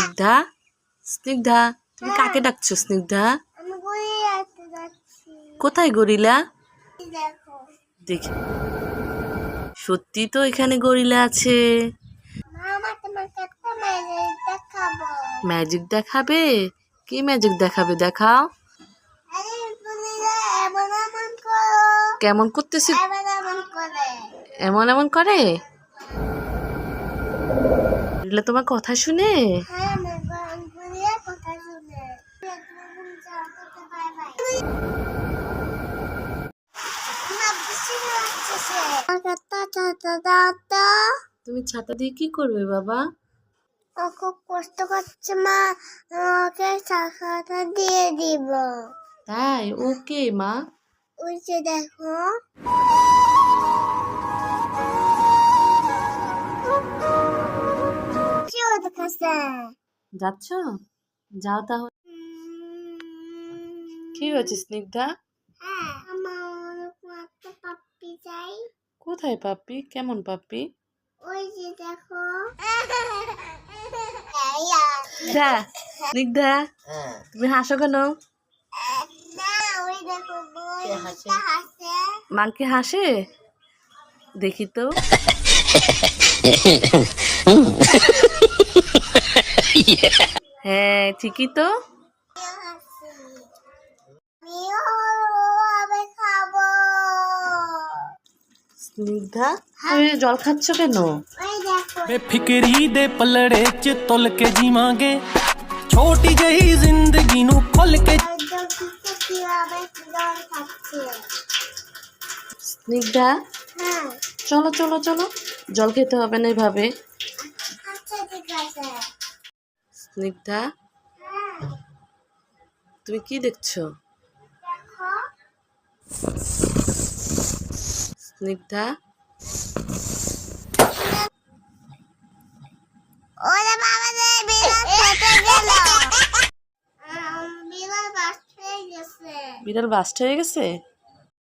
স্নিগ্ধা, স্নিগ্ধা, তুমি কাকে ডাকছো? স্নিগ্ধা, কোথায় গরিলা? দেখি, সত্যি তো এখানে গরিলা আছে। ম্যাজিক দেখাবে? কি ম্যাজিক দেখাবে? দেখাও। কেমন করতেছে? এমন এমন করে? গরিলা তোমার কথা শুনে? তুমি ছাতা দিয়ে কি করবে বাবা? খুব কষ্ট করছে মা, আমাকে ছাতাটা দিয়ে দিব। তাই? ওকে মা। ওই যে দেখো, কি হচ্ছে? যাচ্ছ? যাও তাহলে। কি হয়েছে স্নিগ্ধা? আমার একটা পাপ্পি চাই। কোথায় পাপ্পি? কেমন পাপ্পি? ওই যে দেখো। স্নিগ্ধা, তুমি হাসো কেন? ওই দেখো, মাংকি হাসে? দেখি তো। হ্যাঁ, ঠিকই তো। স্নিগ্ধা, তুমি জল খাচ্ছ কেন? बेफिक्री दे पलड़े च तुल के जीवांगे छोटी जही जिंदगी नू खुल के। স্নিগ্ধা, চলো চলো চলো, জল খেতে হবে না এভাবে। স্নিগ্ধা, তুমি কি দেখছো? স্নিগ্ধা, ওরে বাবা রে, বিড়াল ফেটে গেল। বিড়াল বাস্ট হয়ে গেছে। বিড়াল বাস্ট হয়ে গেছে?